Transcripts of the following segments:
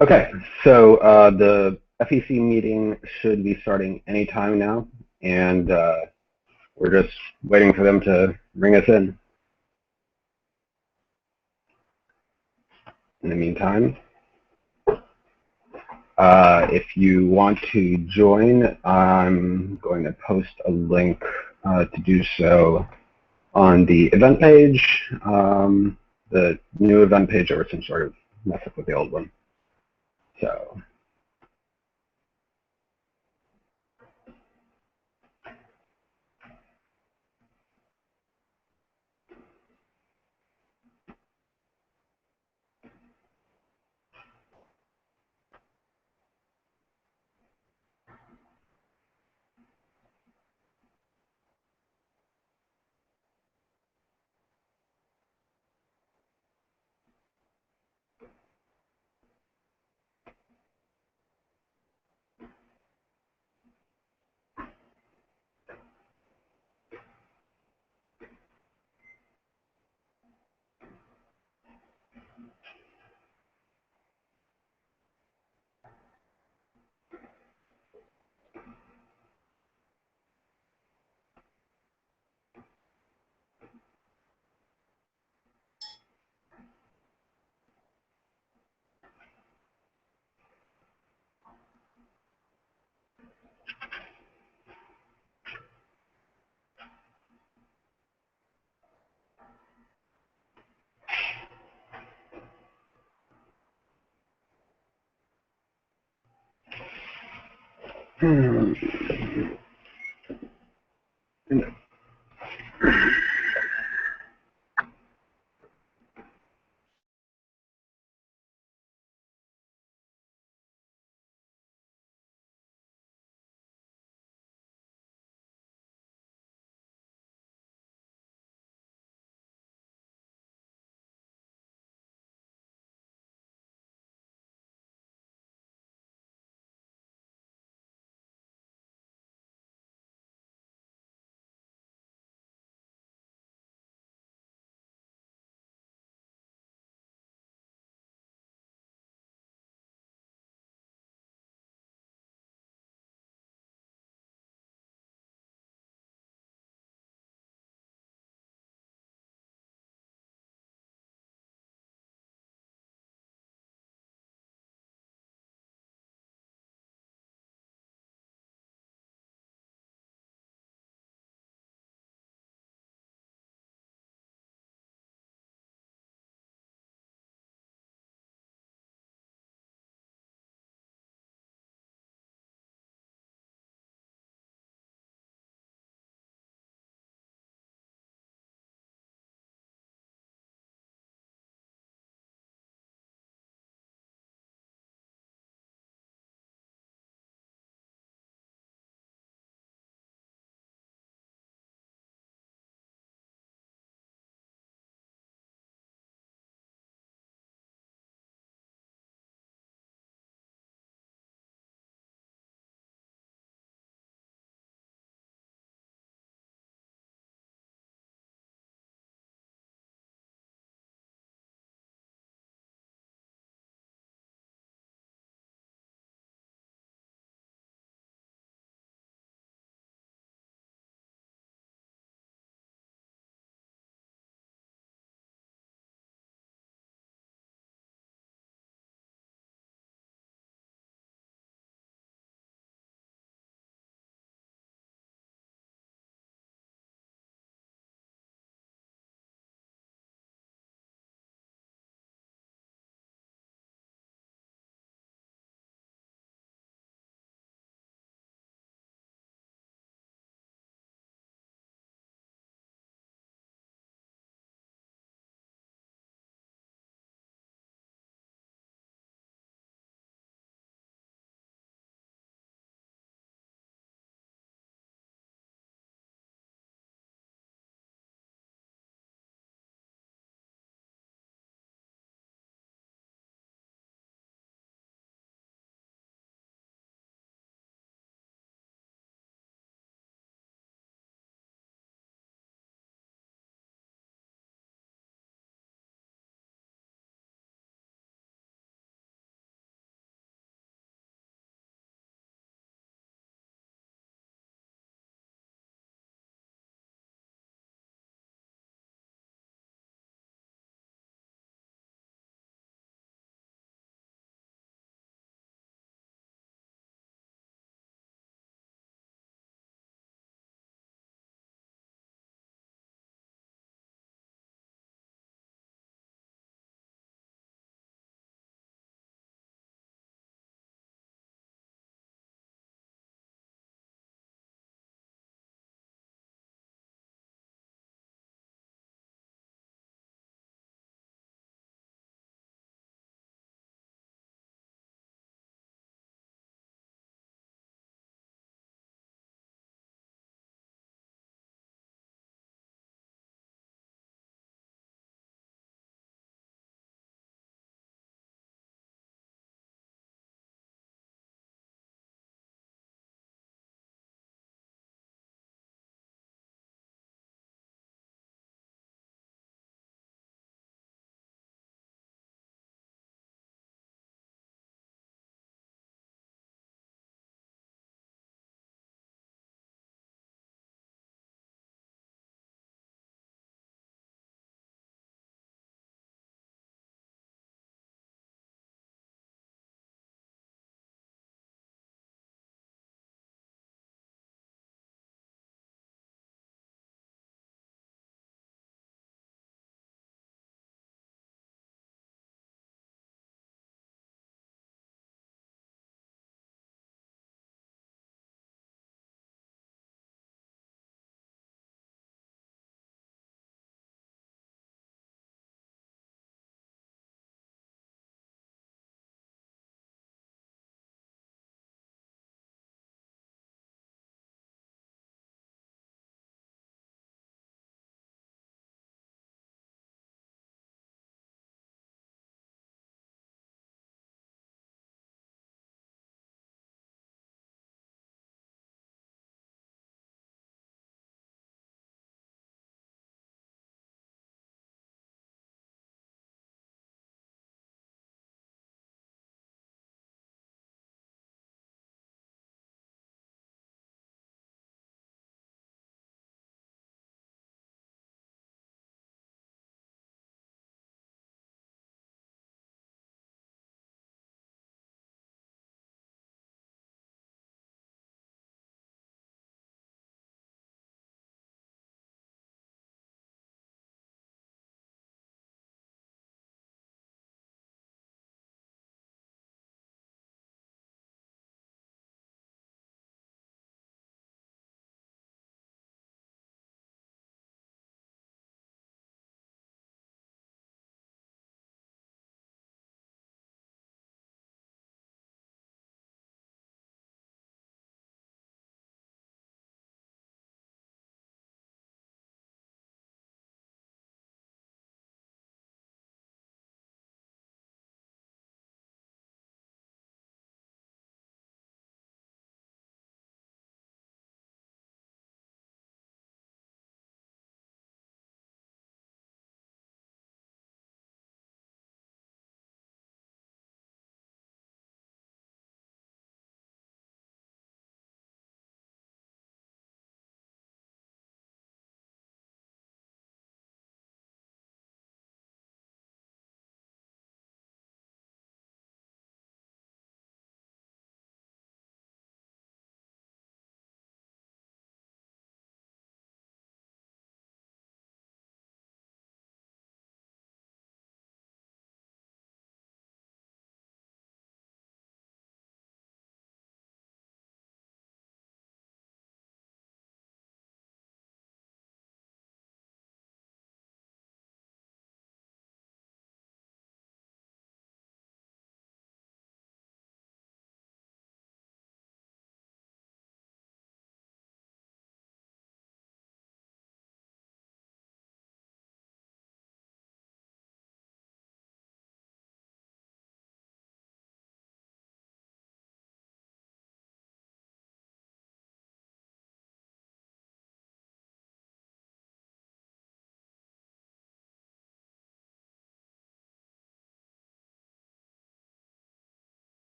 Okay, so the FEC meeting should be starting anytime now, and we're just waiting for them to bring us in. In the meantime, if you want to join, I'm going to post a link to do so on the event page, the new event page, or some sort of mess up with the old one. So.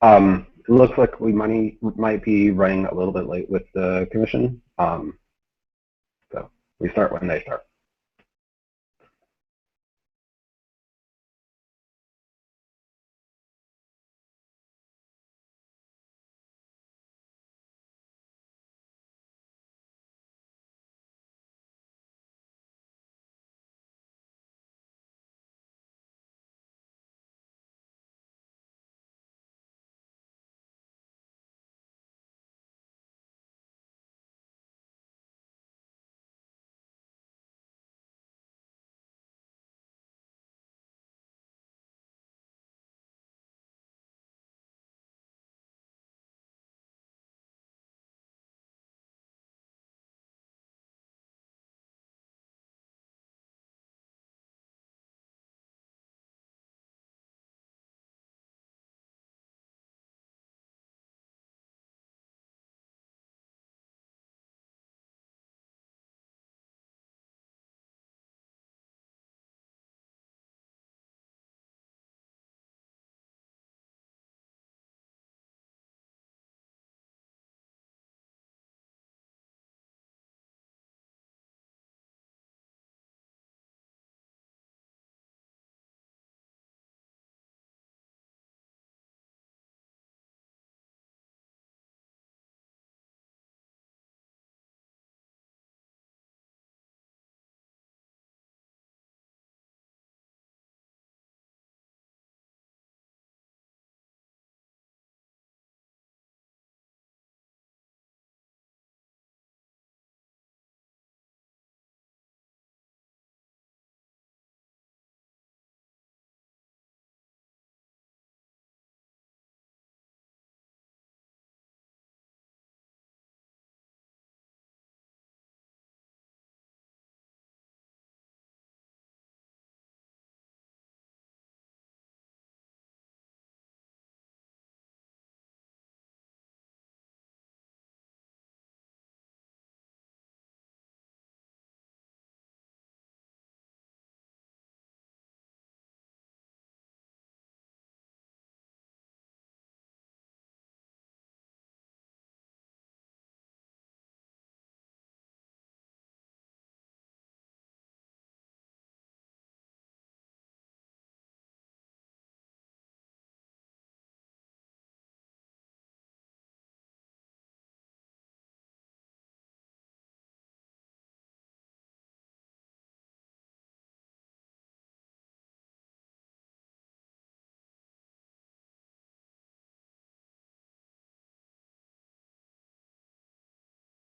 It looks like we might be running a little bit late with the commission. So we start when they start.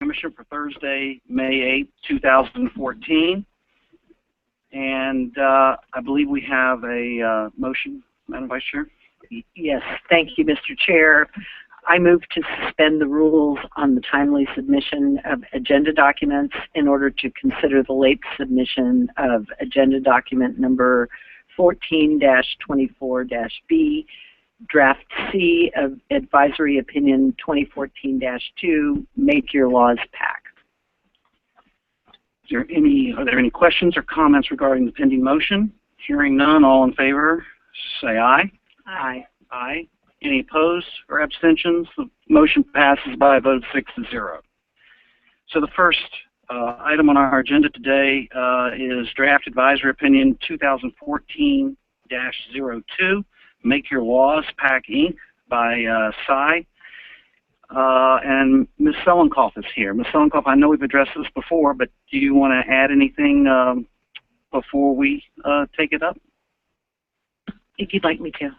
Commission for Thursday, May 8th, 2014. And I believe we have a motion, Madam Vice Chair. Yes, thank you, Mr. Chair. I move to suspend the rules on the timely submission of agenda documents in order to consider the late submission of agenda document number 14-24-B, Draft C of Advisory Opinion 2014-2, Make Your Laws PAC. Are there any questions or comments regarding the pending motion? Hearing none, all in favor, say aye. Aye. Aye. Any opposed or abstentions? The motion passes by a vote of 6-0. So the first item on our agenda today is Draft Advisory Opinion 2014-02, Make Your Laws PAC Inc. by Cy. And Ms. Selenkoff is here. Ms. Selenkoff, I know we've addressed this before, but do you want to add anything before we take it up? If you'd like me to.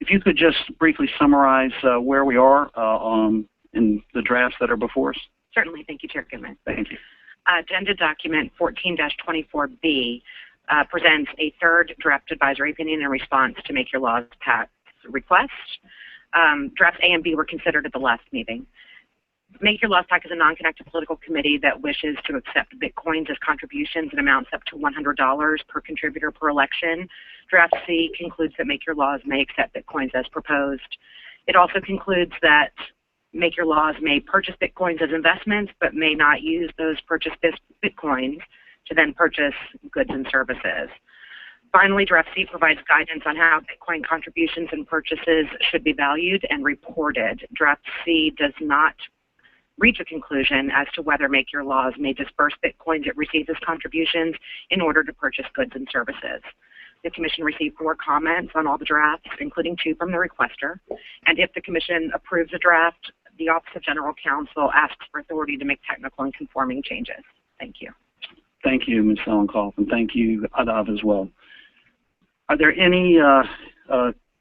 If you could just briefly summarize where we are in the drafts that are before us. Certainly. Thank you, Chair Goodman. Thank you. Agenda document 14-24B presents a third draft advisory opinion in response to Make Your Laws PAC's request. Drafts A and B were considered at the last meeting. Make Your Laws PAC is a non-connected political committee that wishes to accept Bitcoins as contributions in amounts up to $100 per contributor per election. Draft C concludes that Make Your Laws may accept Bitcoins as proposed. It also concludes that Make Your Laws may purchase Bitcoins as investments, but may not use those purchased Bitcoins to then purchase goods and services. Finally, draft C provides guidance on how Bitcoin contributions and purchases should be valued and reported. Draft C does not reach a conclusion as to whether Make Your Laws may disperse Bitcoins it receives as contributions in order to purchase goods and services. The Commission received 4 comments on all the drafts, including 2 from the requester. And if the Commission approves a draft, the Office of General Counsel asks for authority to make technical and conforming changes. Thank you. Thank you, Ms. Selenkoff, and thank you, Adav, as well. Are there any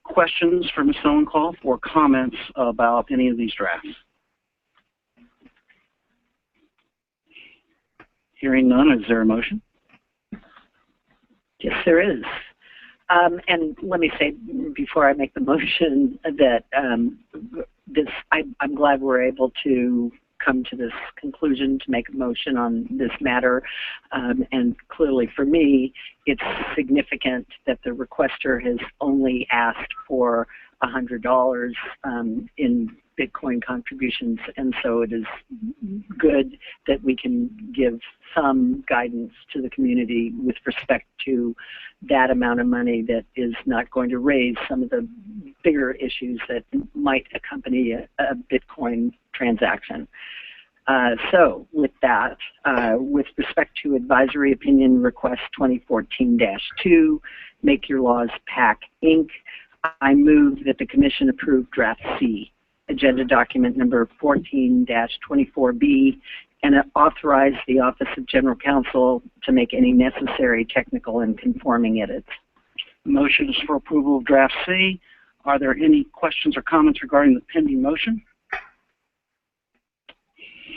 questions for Ms. Selenkoff or comments about any of these drafts? Hearing none, is there a motion? Yes, there is. And let me say before I make the motion that I'm glad we're able to come to this conclusion to make a motion on this matter. And clearly for me, it's significant that the requester has only asked for $100 in Bitcoin contributions, and so it is good that we can give some guidance to the community with respect to that amount of money that is not going to raise some of the bigger issues that might accompany a Bitcoin transaction. So with that, with respect to Advisory Opinion Request 2014-2, Make Your Laws PAC Inc., I move that the Commission approve Draft C, Agenda Document Number 14-24B, and authorize the Office of General Counsel to make any necessary technical and conforming edits. The motion is for approval of Draft C. Are there any questions or comments regarding the pending motion?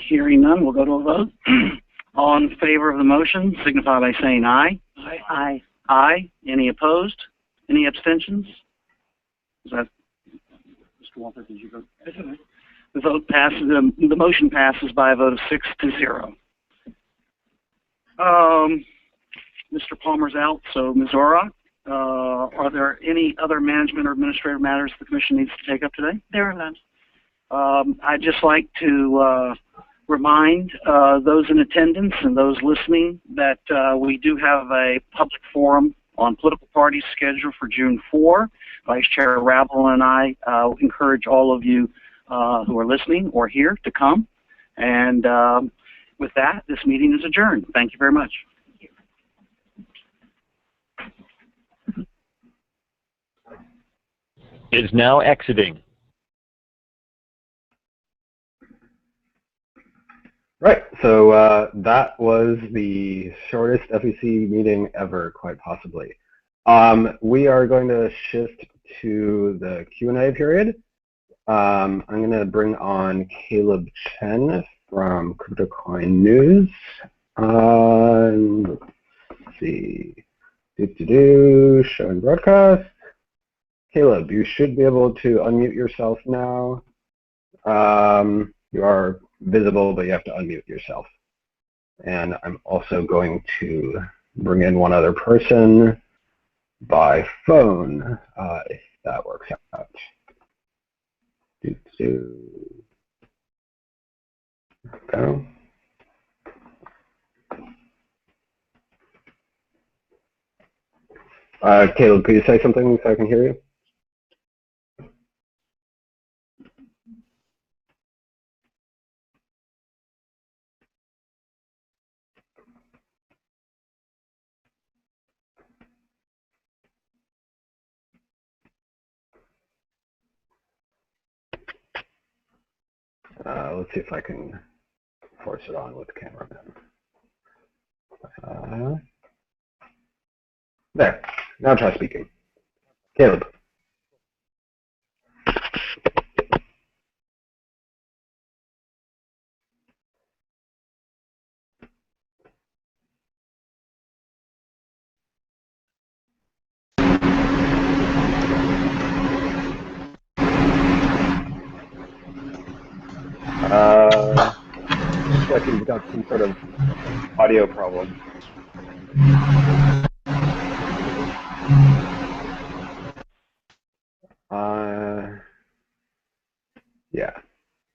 Hearing none, we'll go to a vote. All in favor of the motion signify by saying aye. Aye. Aye. Aye. Any opposed? Any abstentions? Is that Mr. Walter? Did you vote? The vote passes. The motion passes by a vote of 6-0. Mr. Palmer's out, so Ms. Ora, are there any other management or administrative matters the Commission needs to take up today? There are none. I'd just like to remind those in attendance and those listening that we do have a public forum on political parties scheduled for June 4. Vice Chair Rabel and I encourage all of you who are listening or here to come. And with that, this meeting is adjourned. Thank you very much. Is now exiting. Right, so that was the shortest FEC meeting ever, quite possibly. We are going to shift to the Q&A period. I'm going to bring on Caleb Chen from CryptoCoin News. Let's see, showing broadcast. Caleb, you should be able to unmute yourself now. You are visible, but you have to unmute yourself. And I'm also going to bring in one other person by phone, if that works out. Go. Caleb, could you say something so I can hear you? Let's see if I can force it on with the cameraman. There. Now try speaking. Caleb. Looks like you've got some sort of audio problem. Yeah,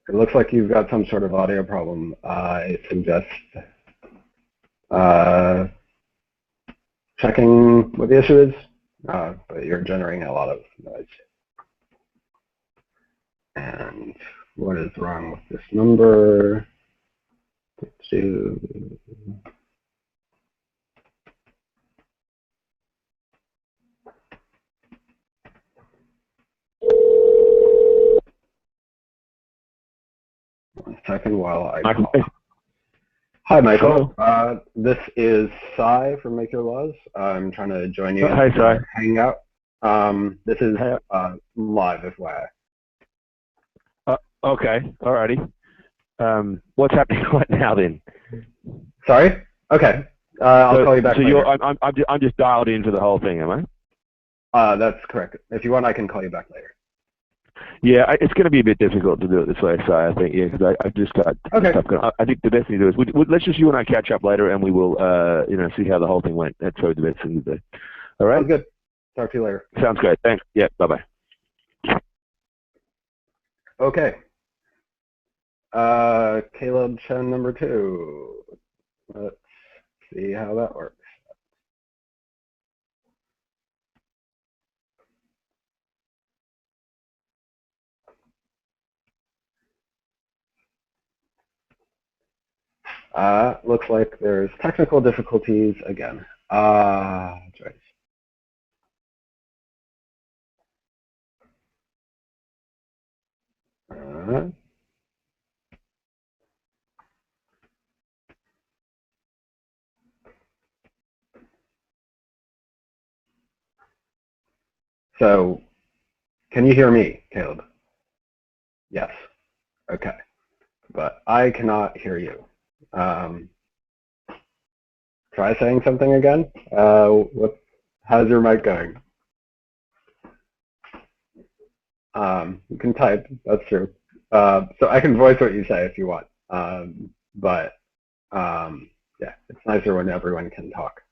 it looks like you've got some sort of audio problem. It suggests checking what the issue is, but you're generating a lot of noise. And what is wrong with this number? 2. One second while I call. Hi, Michael. This is Cy from Make Your Laws. I'm trying to join you Hi, Cy. Hangout. This is live, FYI. Okay, alrighty. What's happening right now then? Sorry? Okay. I'll call you back later. I'm just dialed into the whole thing, am I? That's correct. If you want, I can call you back later. Yeah, it's going to be a bit difficult to do it this way, Si, I think, yeah, because I've just got stuff going. I think the best thing to do is let's just you and I catch up later, and we will, see how the whole thing went. That's probably the best thing to do. All right. Sounds good. Talk to you later. Sounds great. Thanks. Yeah. Bye bye. Okay. Caleb Chen number 2. Let's see how that works. Looks like there's technical difficulties again. That's right. So, can you hear me, Caleb? Yes. Okay. But I cannot hear you. Try saying something again. How's your mic going? You can type. That's true. So I can voice what you say if you want. Yeah, it's nicer when everyone can talk.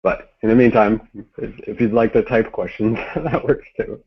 But in the meantime, if you'd like to type questions, that works too.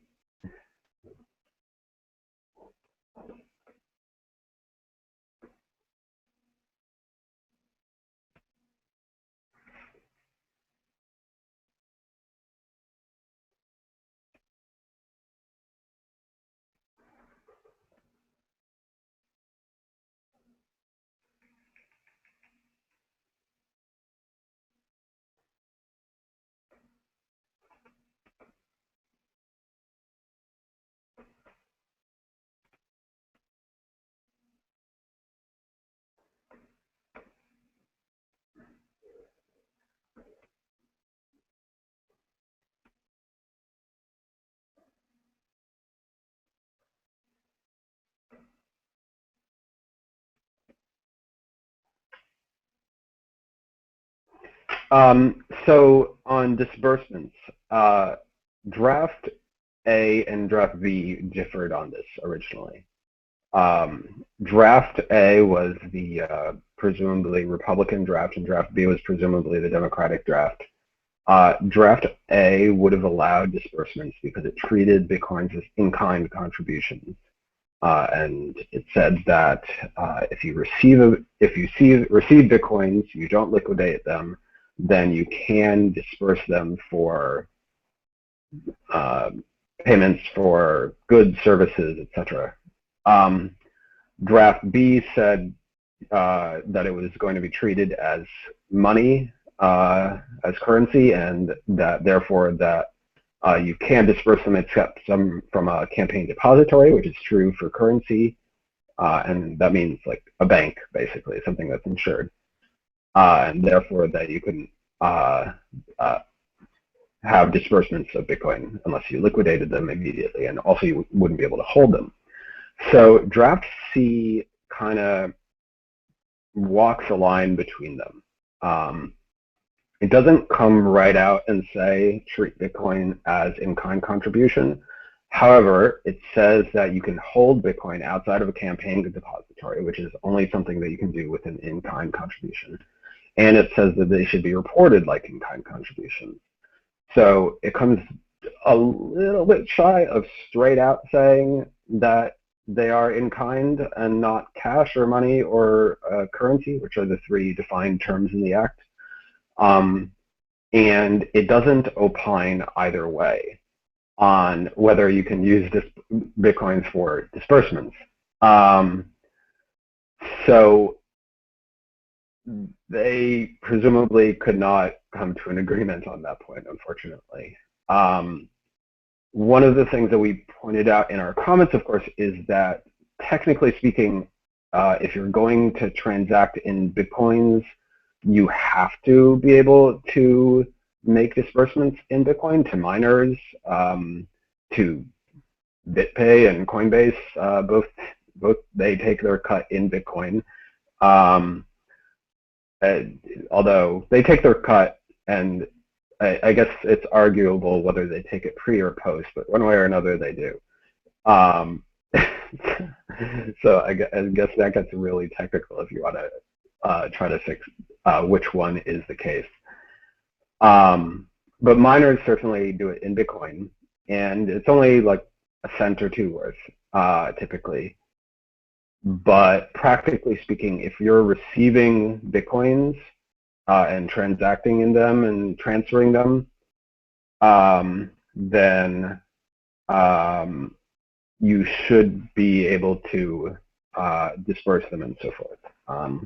So on disbursements, draft A and draft B differed on this originally. Draft A was the presumably Republican draft, and draft B was presumably the Democratic draft. Draft A would have allowed disbursements because it treated Bitcoins as in-kind contributions. And it said that if you receive Bitcoins, you don't liquidate them, then you can disperse them for payments for goods, services, etc. Draft B said that it was going to be treated as money, as currency, and that therefore that you can disperse them except some from a campaign depository, which is true for currency, and that means like a bank, basically, something that's insured. And therefore that you couldn't have disbursements of Bitcoin unless you liquidated them immediately, and also you wouldn't be able to hold them. So draft C kind of walks a line between them. It doesn't come right out and say treat Bitcoin as in-kind contribution. However, it says that you can hold Bitcoin outside of a campaign depository, which is only something that you can do with an in-kind contribution. And it says that they should be reported like in-kind contributions. So it comes a little bit shy of straight out saying that they are in kind and not cash or money or currency, which are the three defined terms in the Act. And it doesn't opine either way on whether you can use Bitcoins for disbursements. So they presumably could not come to an agreement on that point, unfortunately. One of the things that we pointed out in our comments, of course, is that technically speaking, if you're going to transact in Bitcoins, you have to be able to make disbursements in Bitcoin to miners, to BitPay and Coinbase. Both they take their cut in Bitcoin. Although they take their cut, and I guess it's arguable whether they take it pre or post, but one way or another they do. So I guess that gets really technical if you want to try to fix which one is the case. But miners certainly do it in Bitcoin, and it's only like a cent or two worth typically. But practically speaking, if you're receiving Bitcoins and transacting in them and transferring them, then you should be able to disperse them and so forth.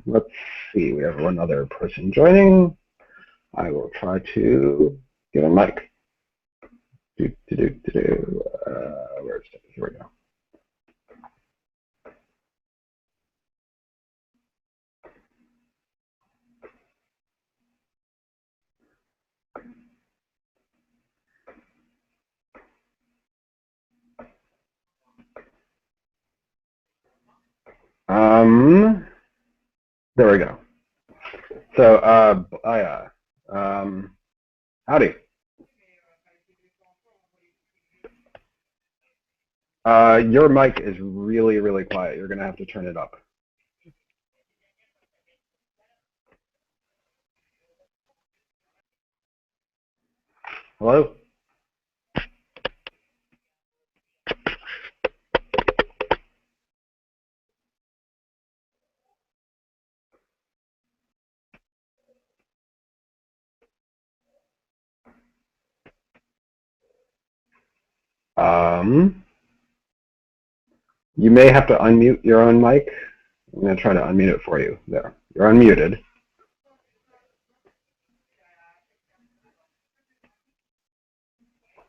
Let's see, we have one other person joining. I will try to get a mic. Where is it? Here we go. There we go. So, howdy. Your mic is really, really quiet. You're going to have to turn it up. Hello? You may have to unmute your own mic. I'm going to try to unmute it for you. There, you're unmuted.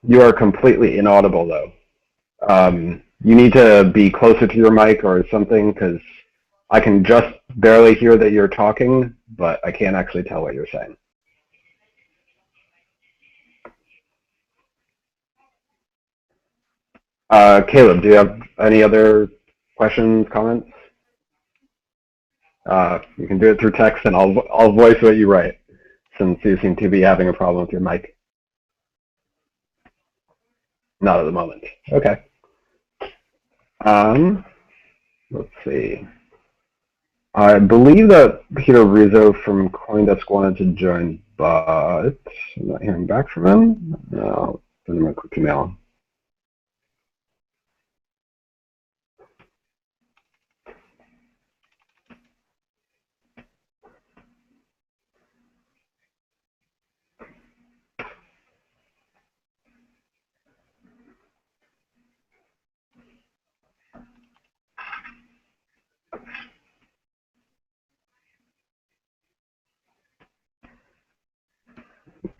You are completely inaudible, though. You need to be closer to your mic or something, because I can just barely hear that you're talking, but I can't actually tell what you're saying. Caleb, do you have any other questions, comments? You can do it through text, and I'll voice what you write, since you seem to be having a problem with your mic. Not at the moment. Okay. Let's see. I believe that Peter Rizzo from CoinDesk wanted to join, but I'm not hearing back from him. I'll send him a quick email.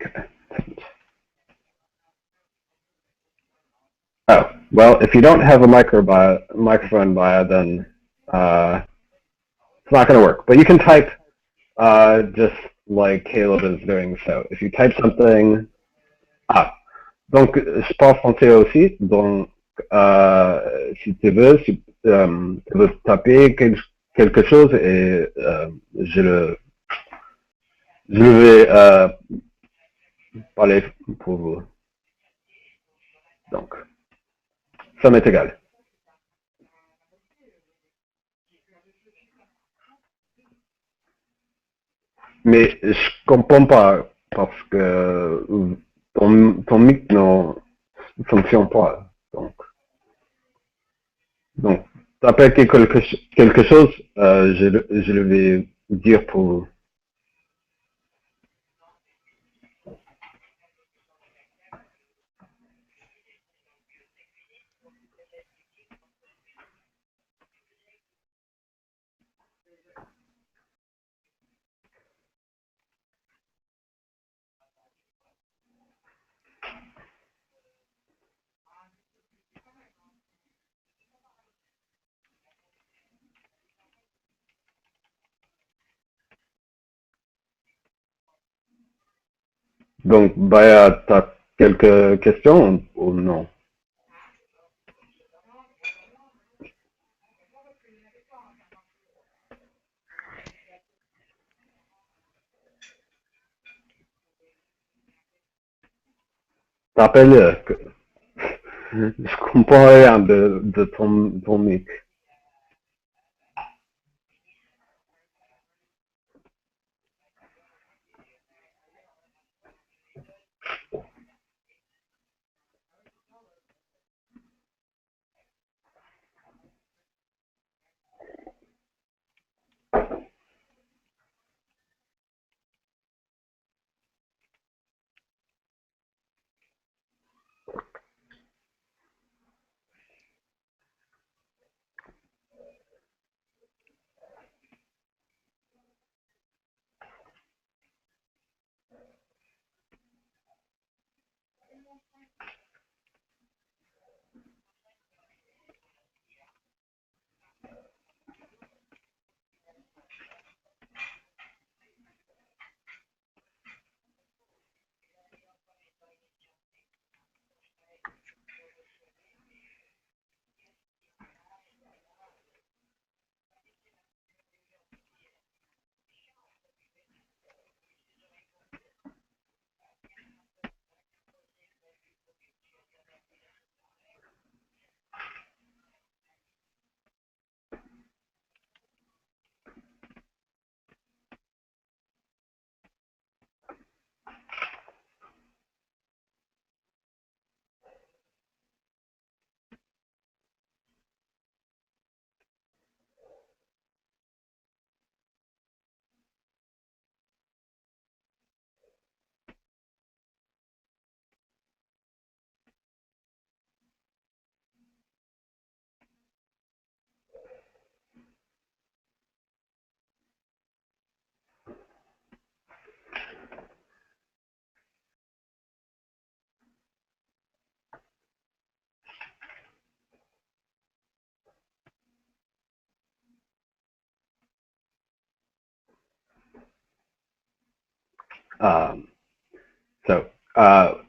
Okay. Oh, well, if you don't have a microphone via, then it's not going to work. But you can type just like Caleb is doing. So if you type something, donc je parle français aussi. Donc si tu veux, tu peux taper quelque chose et je vais parler pour vous. Donc, ça m'est égal. Mais je comprends pas parce que ton mic ne fonctionne pas. Donc T'appelles quelque chose, je le vais dire pour vous. Donc, Baya, t'as quelques questions ou non? T'appelles, je comprends rien de ton mic.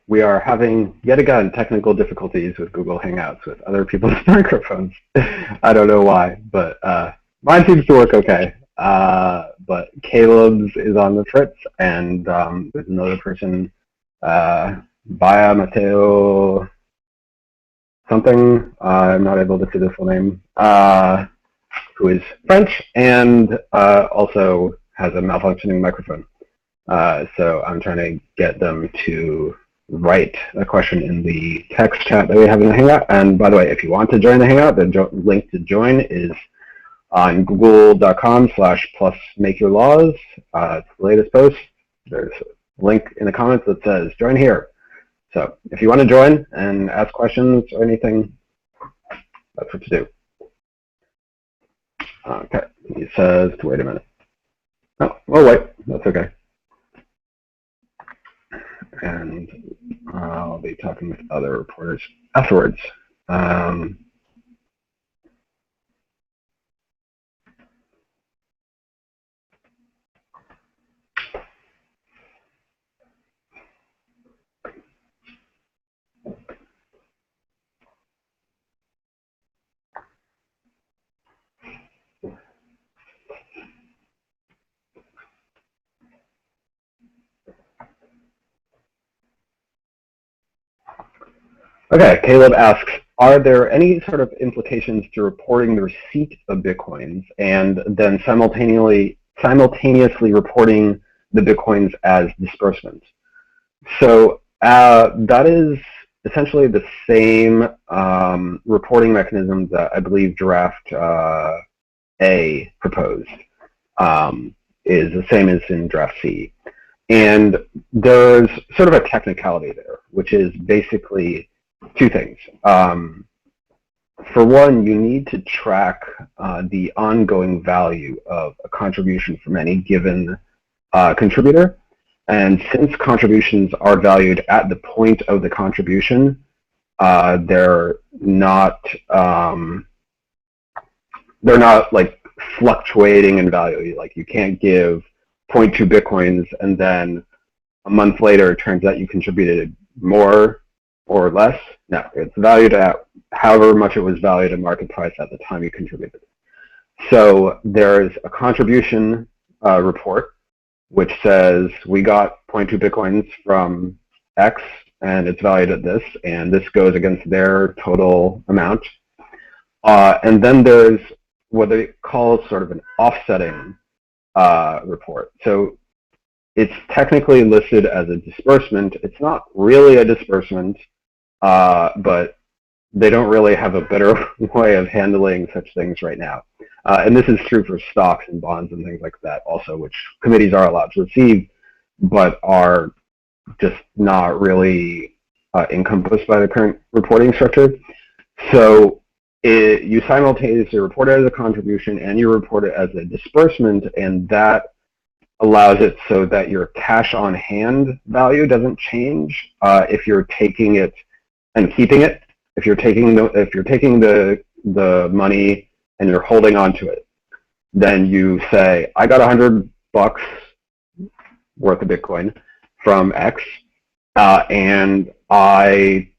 We are having, yet again, technical difficulties with Google Hangouts with other people's microphones. I don't know why, but mine seems to work okay. But Caleb's is on the fritz, and there's another person, Baya Mateo something, I'm not able to see the full name, who is French and also has a malfunctioning microphone. So I'm trying to get them to write a question in the text chat that we have in the Hangout. And by the way, if you want to join the Hangout, the link to join is on google.com/+makeyourlaws. It's the latest post. There's a link in the comments that says join here. So if you want to join and ask questions or anything, that's what to do. Okay, he says to wait a minute. Oh wait, that's okay. And I'll be talking with other reporters afterwards. Okay, Caleb asks, are there any sort of implications to reporting the receipt of Bitcoins and then simultaneously reporting the Bitcoins as disbursement? So that is essentially the same reporting mechanism that I believe draft A proposed, is the same as in draft C. And there's sort of a technicality there, which is basically two things. For one, you need to track the ongoing value of a contribution from any given contributor. And since contributions are valued at the point of the contribution, they're not like fluctuating in value. Like you can't give 0.2 Bitcoins and then a month later it turns out you contributed more or less. No, it's valued at however much it was valued at market price at the time you contributed. So there's a contribution report which says we got 0.2 Bitcoins from X and it's valued at this, and this goes against their total amount. And then there's what they call sort of an offsetting report. So it's technically listed as a disbursement. It's not really a disbursement, but they don't really have a better way of handling such things right now. And this is true for stocks and bonds and things like that also, which committees are allowed to receive, but are just not really encompassed by the current reporting structure. So you simultaneously report it as a contribution and you report it as a disbursement, and that allows it so that your cash on hand value doesn't change if you're taking it and keeping it. If you're taking the money and you're holding on to it, then you say, I got $100 worth of Bitcoin from X, and I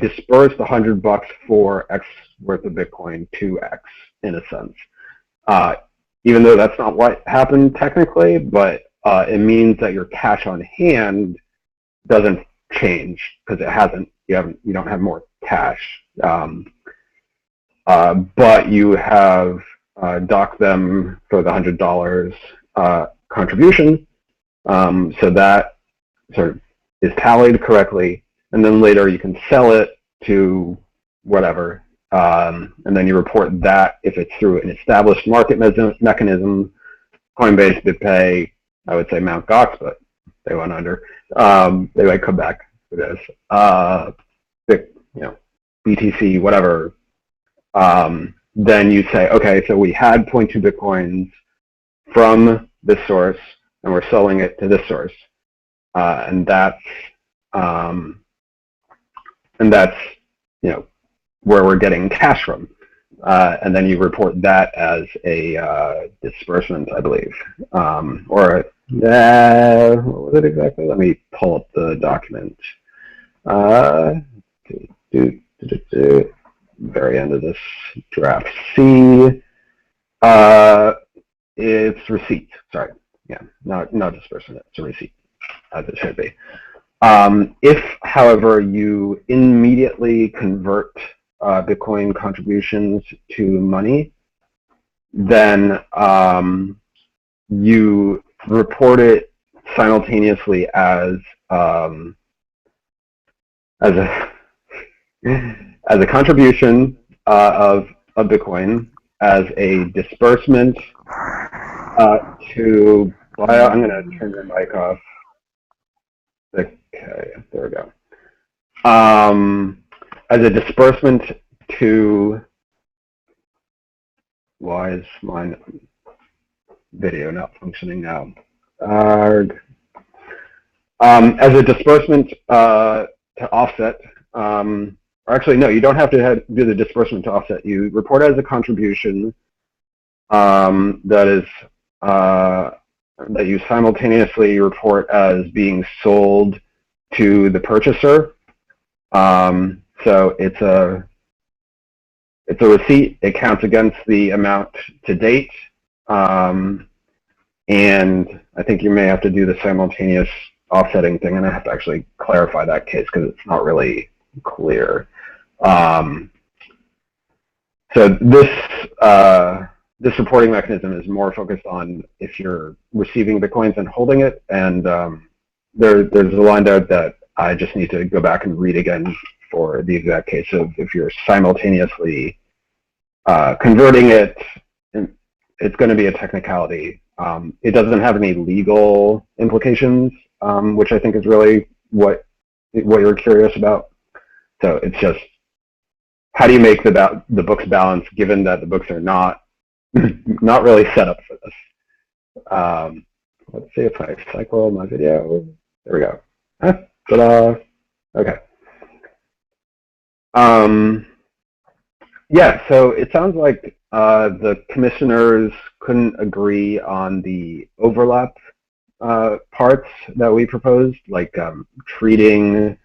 dispersed $100 for X worth of Bitcoin to X in a sense. Even though that's not what happened technically, but it means that your cash on hand doesn't change because it hasn't. You don't have more cash, but you have docked them for the $100 contribution, so that sort of is tallied correctly, and then later you can sell it to whatever, and then you report that if it's through an established market mechanism, Coinbase, BitPay, I would say Mt. Gox, but they went under. They might come back for this. BTC, whatever. Then you say, okay, so we had 0.2 Bitcoins from this source, and we're selling it to this source, and that's where we're getting cash from, and then you report that as a disbursement, I believe, or what was it exactly? Let me pull up the document. Very end of this draft C. It's receipt. Sorry, yeah, not disbursement. It's a receipt, as it should be. If, however, you immediately convert Bitcoin contributions to money, then you report it simultaneously as a contribution of Bitcoin, as a disbursement to buy out. I'm going to turn your mic off. Okay, there we go. As a disbursement to, why is my video not functioning now? As a disbursement to offset, or actually no, you don't have to do the disbursement to offset. You report as a contribution that you simultaneously report as being sold to the purchaser. So it's a receipt. It counts against the amount to date, and I think you may have to do the simultaneous offsetting thing, and I have to actually clarify that case because it's not really clear. So this reporting mechanism is more focused on if you're receiving Bitcoins and holding it, and there's a line there that I just need to go back and read again for the exact case of if you're simultaneously converting it, it's going to be a technicality. It doesn't have any legal implications, which I think is really what you're curious about. So it's just, how do you make the books balance given that the books are not really set up for this? Let's see if I cycle my video. There we go. Ta-da. Okay. Yeah, so it sounds like the commissioners couldn't agree on the overlap parts that we proposed, like treating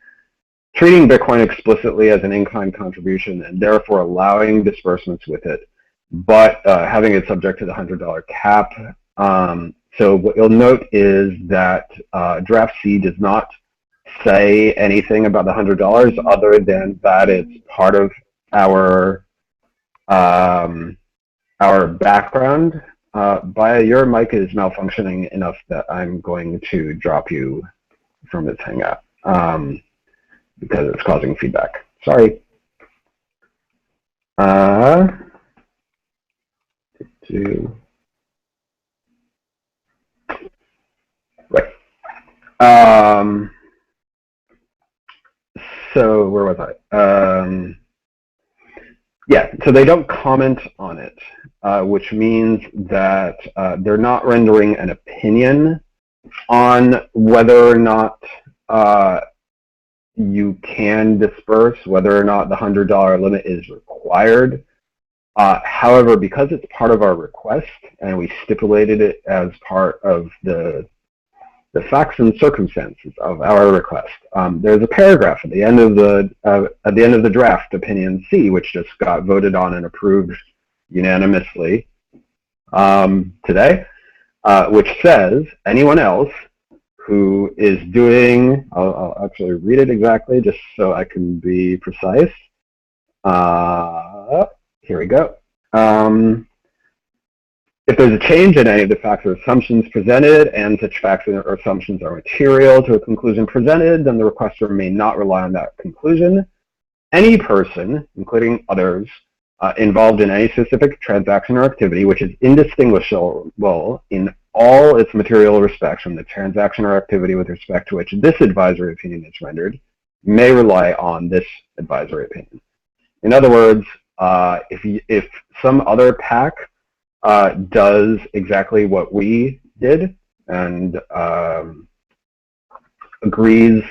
Bitcoin explicitly as an in-kind contribution and therefore allowing disbursements with it, but having it subject to the $100 cap. So what you'll note is that draft C does not say anything about the $100 other than that it's part of our background. Baya, your mic is malfunctioning enough that I'm going to drop you from this hangout because it's causing feedback. Sorry. Right. So where was I? Yeah, so they don't comment on it, which means that they're not rendering an opinion on whether or not you can disperse, whether or not the $100 limit is required. However, because it's part of our request and we stipulated it as part of the facts and circumstances of our request, there's a paragraph at the end of the draft opinion C, which just got voted on and approved unanimously today, which says anyone else who is doing, I'll actually read it exactly just so I can be precise. Here we go. If there's a change in any of the facts or assumptions presented and such facts or assumptions are material to a conclusion presented, then the requester may not rely on that conclusion. Any person, including others, involved in any specific transaction or activity which is indistinguishable in all its material respects from the transaction or activity with respect to which this advisory opinion is rendered, may rely on this advisory opinion. In other words, if some other PAC does exactly what we did and agrees,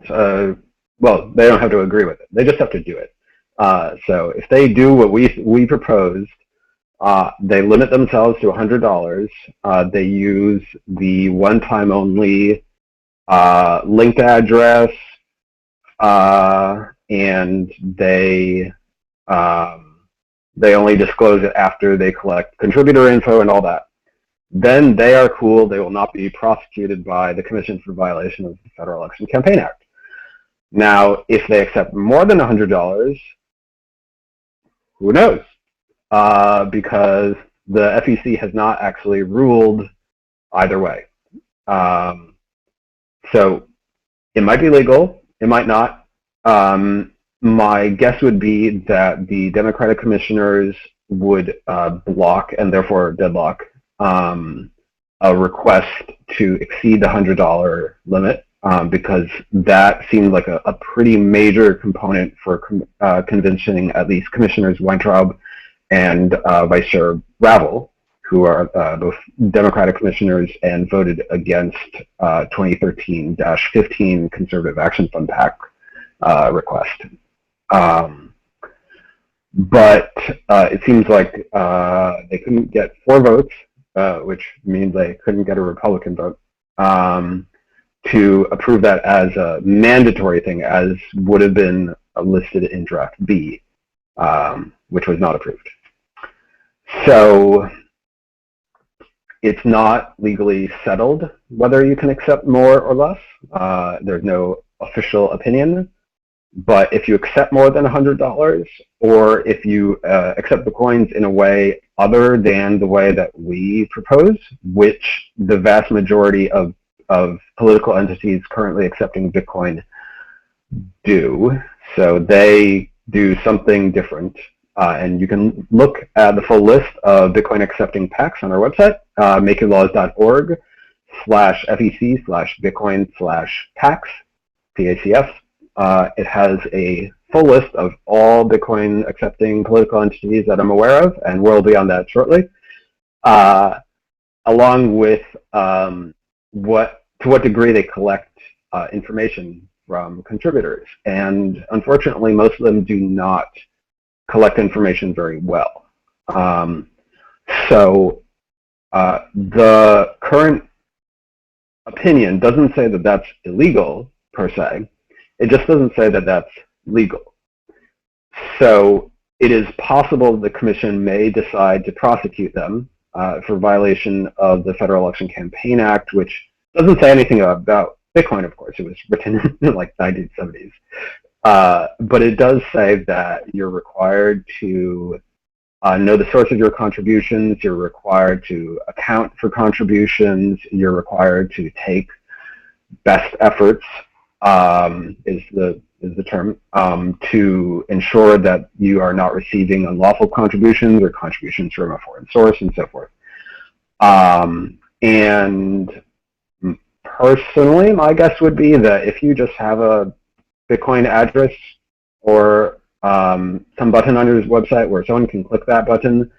well, they don't have to agree with it. They just have to do it. So if they do what we proposed, they limit themselves to $100. They use the one-time only linked address, and they only disclose it after they collect contributor info and all that. Then they are cool. They will not be prosecuted by the Commission for violation of the Federal Election Campaign Act. Now, if they accept more than $100, who knows? Because the FEC has not actually ruled either way. So it might be legal, it might not. My guess would be that the Democratic commissioners would block and therefore deadlock a request to exceed the $100 limit because that seemed like a pretty major component for convincing at least Commissioners Weintraub and Vice Chair Ravel, who are both Democratic commissioners and voted against 2013-15 Conservative Action Fund PAC request. But it seems like they couldn't get 4 votes, which means they couldn't get a Republican vote, to approve that as a mandatory thing, as would have been listed in draft B, which was not approved. So it's not legally settled whether you can accept more or less. There's no official opinion. But if you accept more than $100, or if you accept the coins in a way other than the way that we propose, which the vast majority of of political entities currently accepting Bitcoin do. So they do something different. And you can look at the full list of Bitcoin accepting PACs on our website, makeyourlaws.org/FEC/Bitcoin/PACs, PACS. It has a full list of all Bitcoin accepting political entities that I'm aware of, and we'll be on that shortly, along with to what degree they collect information from contributors. And unfortunately, most of them do not collect information very well. So the current opinion doesn't say that that's illegal per se. It just doesn't say that that's legal. So it is possible the commission may decide to prosecute them for violation of the Federal Election Campaign Act, which doesn't say anything about Bitcoin, of course. It was written in like 1970s. But it does say that you're required to know the source of your contributions, you're required to account for contributions, you're required to take best efforts, is the term, to ensure that you are not receiving unlawful contributions or contributions from a foreign source and so forth. And personally, my guess would be that if you just have a Bitcoin address or some button on your website where someone can click that button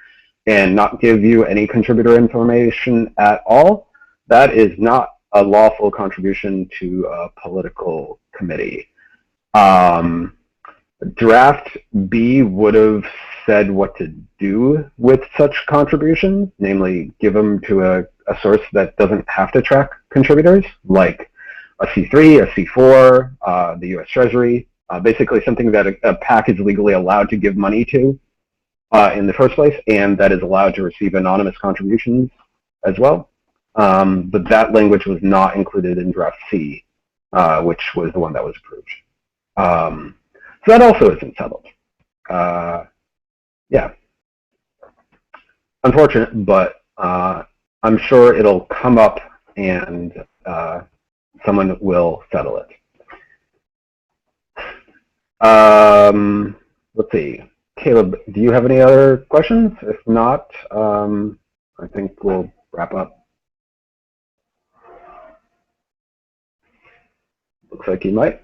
and not give you any contributor information at all, that is not a lawful contribution to a political committee. Draft B would have said what to do with such contributions, namely give them to a source that doesn't have to track contributors, like a C3, a C4, the U.S. Treasury, basically something that a PAC is legally allowed to give money to in the first place, and that is allowed to receive anonymous contributions as well. But that language was not included in draft C, which was the one that was approved. So that also isn't settled. Yeah. Unfortunate, but I'm sure it'll come up and someone will settle it. Let's see. Caleb, do you have any other questions? If not, I think we'll wrap up. Looks like you might.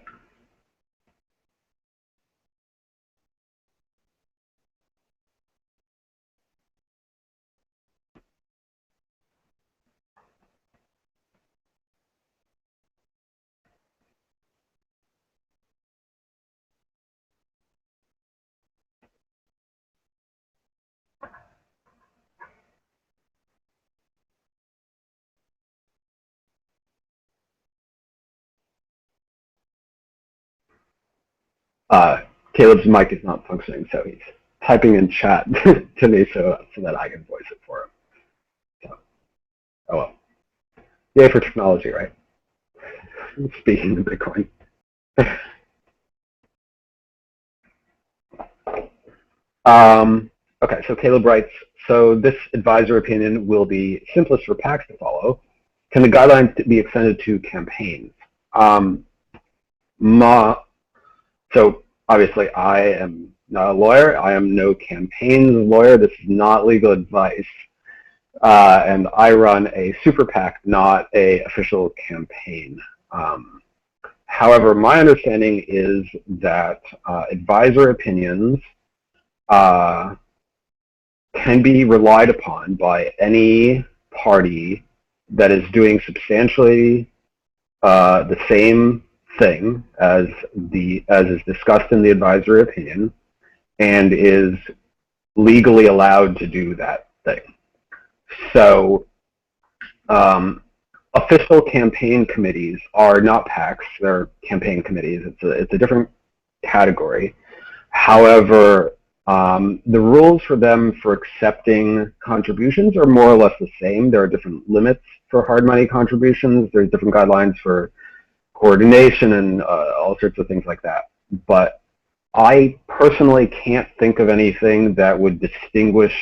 Caleb's mic is not functioning, so he's typing in chat to me so that I can voice it for him. So, oh well. Yay for technology, right? Speaking of Bitcoin. Okay, so Caleb writes, so this advisor opinion will be simplest for PACs to follow. Can the guidelines be extended to campaigns? So obviously I am not a lawyer. I am no campaigns lawyer. This is not legal advice. And I run a super PAC, not an official campaign. However, my understanding is that advisor opinions can be relied upon by any party that is doing substantially the same thing as is discussed in the advisory opinion and is legally allowed to do that thing. So official campaign committees are not PACs, they're campaign committees. It's a different category. However, the rules for them for accepting contributions are more or less the same. There are different limits for hard money contributions. There's different guidelines for coordination and all sorts of things like that. But I personally can't think of anything that would distinguish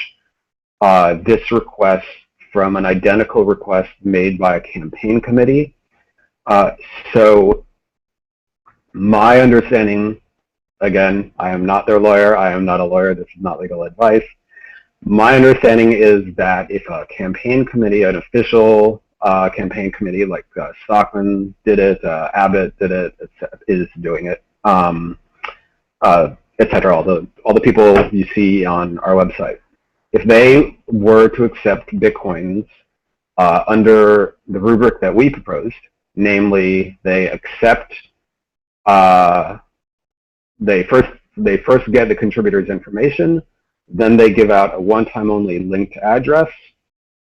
this request from an identical request made by a campaign committee. So my understanding, again, I am not their lawyer. I am not a lawyer. This is not legal advice. My understanding is that if a campaign committee, an official campaign committee like Stockman did it, Abbott did it, is doing it, etc. All the people you see on our website, if they were to accept Bitcoins under the rubric that we proposed, namely they accept, they first get the contributor's information, then they give out a one-time only linked address,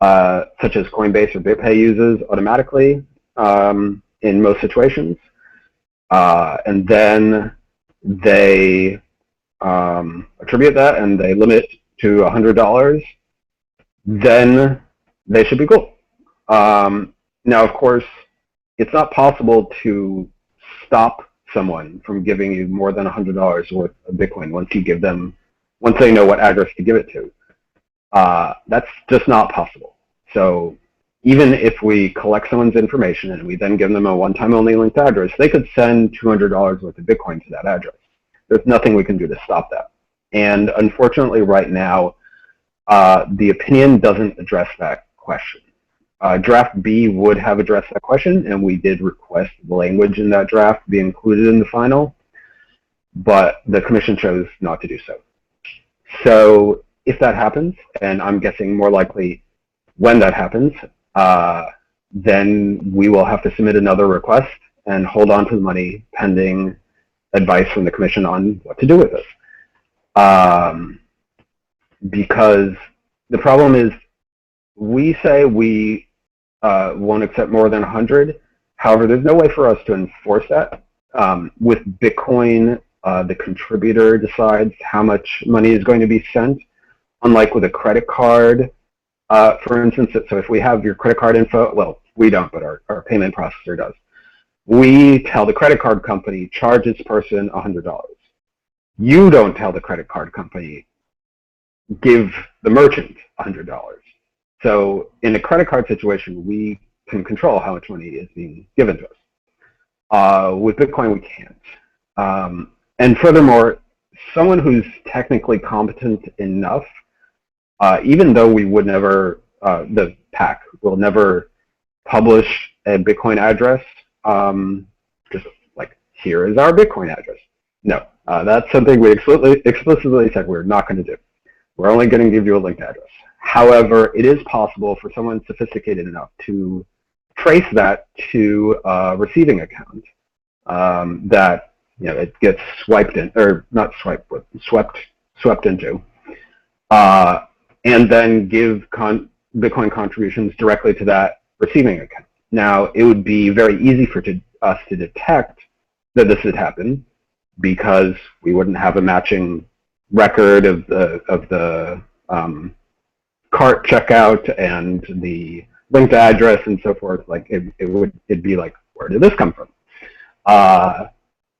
such as Coinbase or BitPay uses automatically in most situations, and then they attribute that and they limit to $100, then they should be cool. Now, of course, it's not possible to stop someone from giving you more than $100 worth of Bitcoin once they know what address to give it to. That's just not possible. So even if we collect someone's information and we then give them a one-time only linked address, they could send $200 worth of Bitcoin to that address. There's nothing we can do to stop that. And unfortunately, right now, the opinion doesn't address that question. Draft B would have addressed that question, and we did request the language in that draft be included in the final, but the commission chose not to do so. So if that happens, and I'm guessing more likely when that happens, then we will have to submit another request and hold on to the money pending advice from the commission on what to do with this. Because the problem is, we say we won't accept more than 100. However, there's no way for us to enforce that. With Bitcoin, the contributor decides how much money is going to be sent, unlike with a credit card. For instance, so if we have your credit card info, well, we don't, but our payment processor does. We tell the credit card company, charge its person $100. You don't tell the credit card company, give the merchant $100. So in a credit card situation, we can control how much money is being given to us. With Bitcoin, we can't. And furthermore, someone who's technically competent enough, even though we would never, the PAC will never publish a Bitcoin address, just like, here is our Bitcoin address. No, that's something we explicitly said we're not going to do. We're only going to give you a linked address. However, it is possible for someone sophisticated enough to trace that to a receiving account that it gets swiped in, or not swiped, but swept into, and then give Bitcoin contributions directly to that receiving account. Now, it would be very easy for us to detect that this had happened because we wouldn't have a matching record of the cart checkout and the linked address and so forth. Like it'd be like, where did this come from?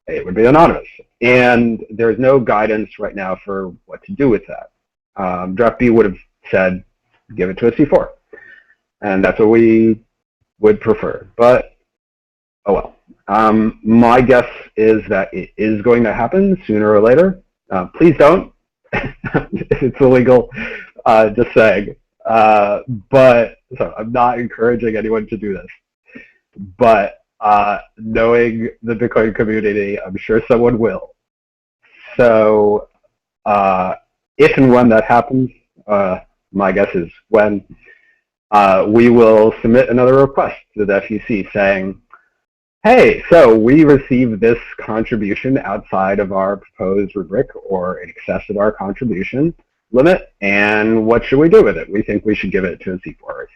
It would be anonymous, and there's no guidance right now for what to do with that. Draft B would have said, give it to a C4, and that's what we would prefer. But oh well. My guess is that it is going to happen sooner or later. Please don't. It's illegal. Just saying. But so I'm not encouraging anyone to do this. But knowing the Bitcoin community, I'm sure someone will. So if and when that happens, my guess is when, we will submit another request to the FEC saying, hey, so we received this contribution outside of our proposed rubric or in excess of our contribution limit, and what should we do with it? We think we should give it to a C4 or a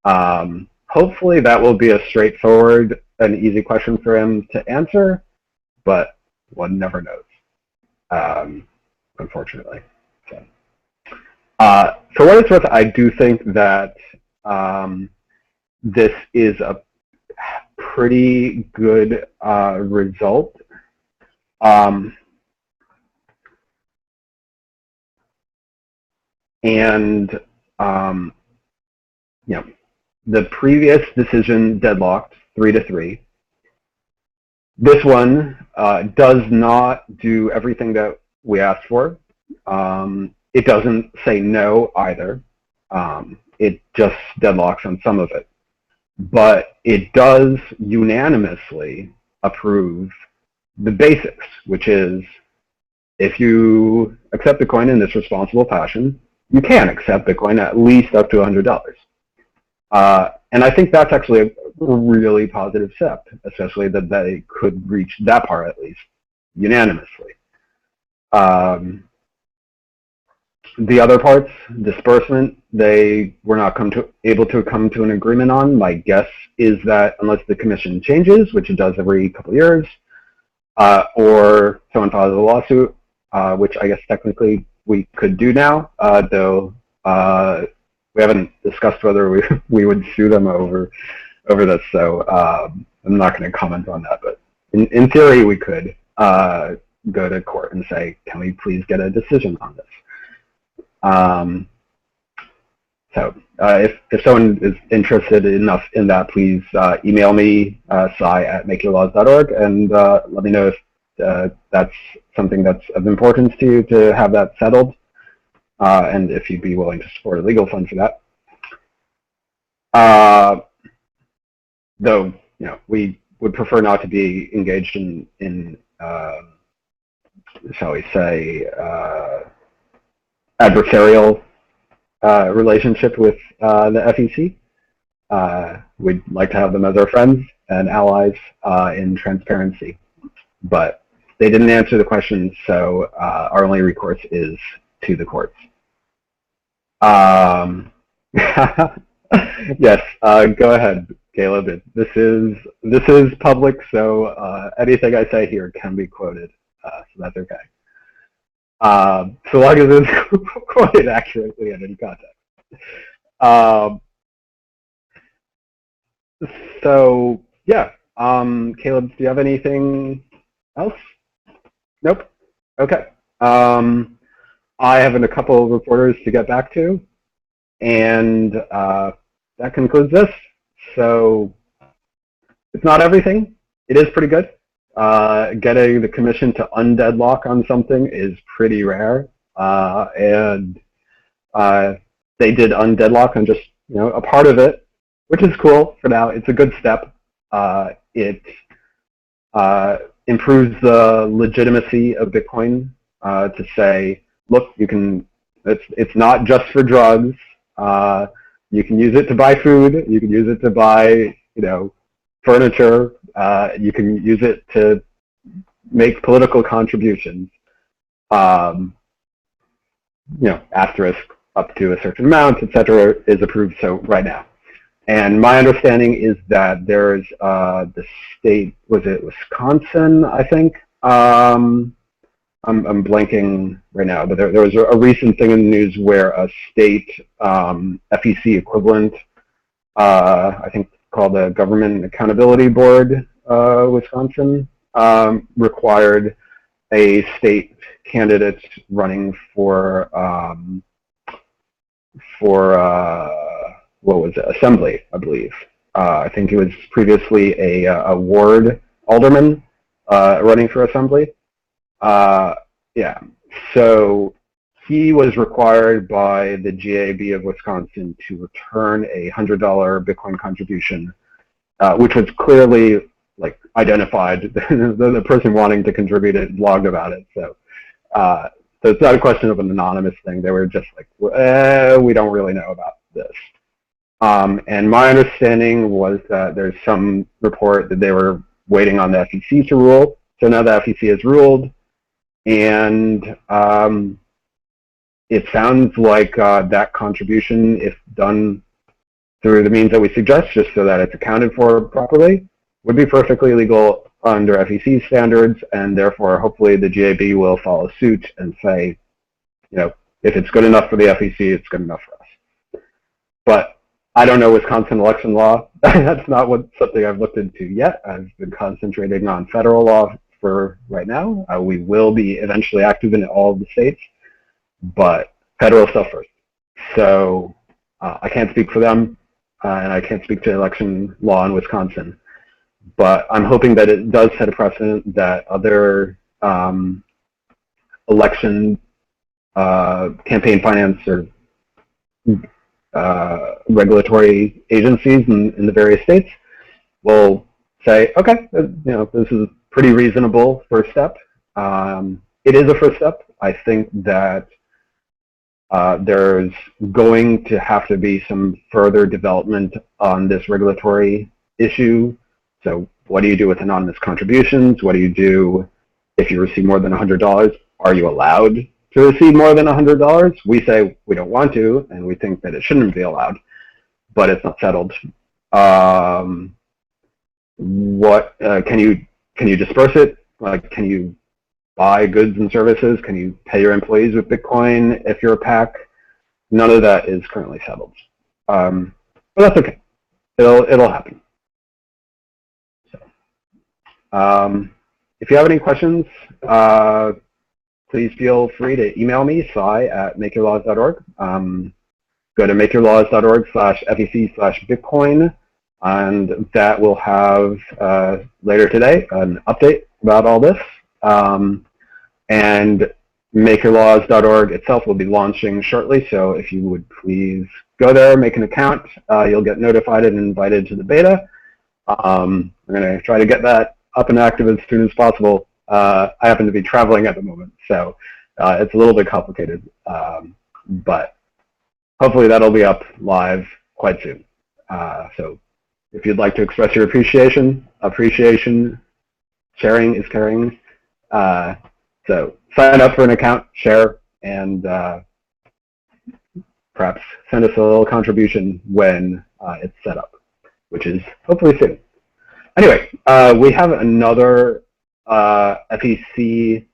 C3. Hopefully that will be a straightforward and easy question for him to answer, but one never knows, unfortunately. So, for what it's worth, I do think that this is a pretty good result. The previous decision deadlocked 3-3. This one does not do everything that we asked for. It doesn't say no either. It just deadlocks on some of it. But it does unanimously approve the basics, which is if you accept Bitcoin in this responsible fashion, you can accept Bitcoin at least up to $100. And I think that's actually a really positive step, especially that they could reach that part at least unanimously. The other parts, disbursement, they were not able to come to an agreement on. My guess is that unless the commission changes, which it does every couple of years, or someone files a lawsuit, which I guess technically we could do now, though we haven't discussed whether we would sue them over this, so I'm not going to comment on that. But in theory, we could go to court and say, can we please get a decision on this? So if someone is interested enough in that, please email me, sci@makeyourlaws.org, and let me know if that's something that's of importance to you to have that settled, and if you'd be willing to support a legal fund for that. Though, we would prefer not to be engaged in shall we say, adversarial relationship with the FEC. We'd like to have them as our friends and allies in transparency. But they didn't answer the question, so our only recourse is to the courts. Yes, go ahead, Caleb. This is public, so anything I say here can be quoted, so that's okay. So long as it's quoted accurately and in context. So yeah, Caleb, do you have anything else? Nope. Okay. I have a couple of reporters to get back to, and that concludes this. So it's not everything. It is pretty good. Getting the commission to undeadlock on something is pretty rare, and they did undeadlock on just a part of it, which is cool for now. It's a good step. It improves the legitimacy of Bitcoin to say, look, you can. It's not just for drugs. You can use it to buy food. You can use it to buy furniture. You can use it to make political contributions. Asterisk up to a certain amount, etc., is approved so right now. And my understanding is that there's the state, was it Wisconsin, I think? I'm blanking right now, but there was a recent thing in the news where a state FEC equivalent, I think called the Government Accountability Board, Wisconsin, required a state candidate running for what was it, Assembly, I believe. I think it was previously a ward alderman running for Assembly. Yeah, so he was required by the GAB of Wisconsin to return a $100 Bitcoin contribution, which was clearly identified. The person wanting to contribute it blogged about it. So it's not a question of an anonymous thing. They were just like, we don't really know about this. And my understanding was that there's some report that they were waiting on the FEC to rule. So now the FEC has ruled, and it sounds like that contribution, if done through the means that we suggest, just so that it's accounted for properly, would be perfectly legal under FEC standards, and therefore hopefully the GAB will follow suit and say, if it's good enough for the FEC, it's good enough for us. But I don't know Wisconsin election law. That's not something I've looked into yet. I've been concentrating on federal law for right now. We will be eventually active in all of the states, but federal stuff first. So I can't speak for them, and I can't speak to election law in Wisconsin. but I'm hoping that it does set a precedent that other election campaign finance or regulatory agencies in the various states will say, okay, this is a pretty reasonable first step. It is a first step. I think that there's going to have to be some further development on this regulatory issue. So what do you do with anonymous contributions? What do you do if you receive more than $100? Are you allowed to receive more than $100? We say we don't want to, and we think that it shouldn't be allowed, but it's not settled. What can you disperse it? Like, can you buy goods and services? Can you pay your employees with Bitcoin if you're a PAC? None of that is currently settled, but that's okay. It'll happen. So, if you have any questions, please feel free to email me, cy@makeyourlaws.org. Go to makeyourlaws.org/FEC/Bitcoin, and that will have later today an update about all this. And makeyourlaws.org itself will be launching shortly, so if you would please go there, make an account, you'll get notified and invited to the beta. I'm going to try to get that up and active as soon as possible. I happen to be traveling at the moment, so it's a little bit complicated, but hopefully that'll be up live quite soon. So if you'd like to express your appreciation, sharing is caring. So sign up for an account, share, and perhaps send us a little contribution when it's set up, which is hopefully soon. Anyway, we have another FEC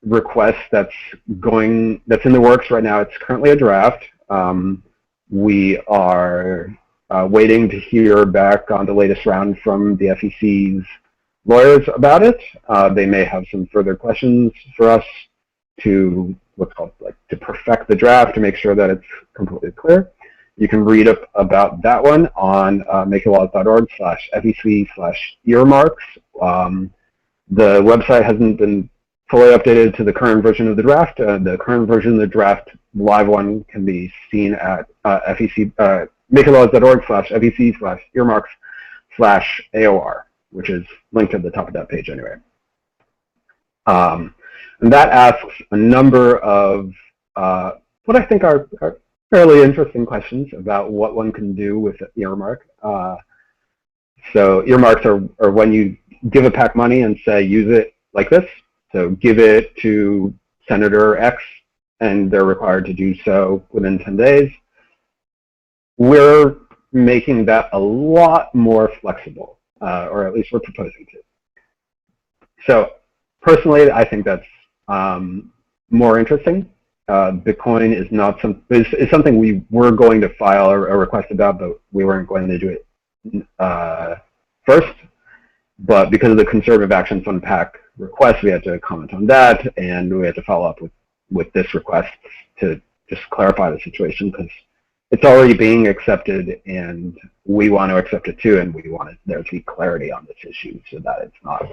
request that's in the works right now. It's currently a draft. We are waiting to hear back on the latest round from the FEC's lawyers about it. They may have some further questions for us to to perfect the draft, to make sure that it's completely clear. You can read up about that one on makeyourlaws.org/FEC/earmarks. The website hasn't been fully updated to the current version of the draft. The current version of the draft, live one, can be seen at makeyourlaws.org/FEC/earmarks/AOR, which is linked at the top of that page anyway. And that asks a number of what I think are fairly interesting questions about what one can do with an earmark. So earmarks are when you give a PAC money and say, use it like this. So give it to Senator X, and they're required to do so within 10 days. We're making that a lot more flexible, or at least we're proposing to. So personally, I think that's more interesting. Bitcoin is not is something we were going to file a request about, but we weren't going to do it first. But because of the Conservative Action Fund PAC request, we had to comment on that, and we had to follow up with this request to just clarify the situation, because it's already being accepted, and we want to accept it too, and we want there to be clarity on this issue so that it's not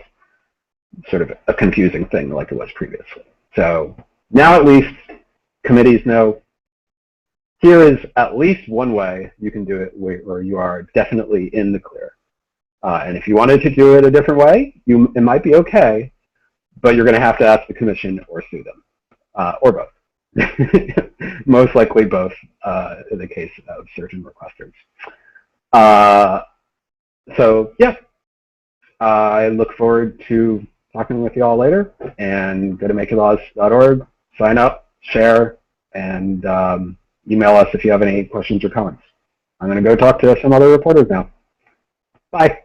sort of a confusing thing like it was previously. So now at least committees know here is at least one way you can do it where you are definitely in the clear. And if you wanted to do it a different way, it might be okay, but you're going to have to ask the commission or sue them, or both. Most likely both in the case of certain requesters. So yeah, I look forward to talking with you all later, and go to makeyourlaws.org, sign up, share, and email us if you have any questions or comments. I'm going to go talk to some other reporters now. Bye.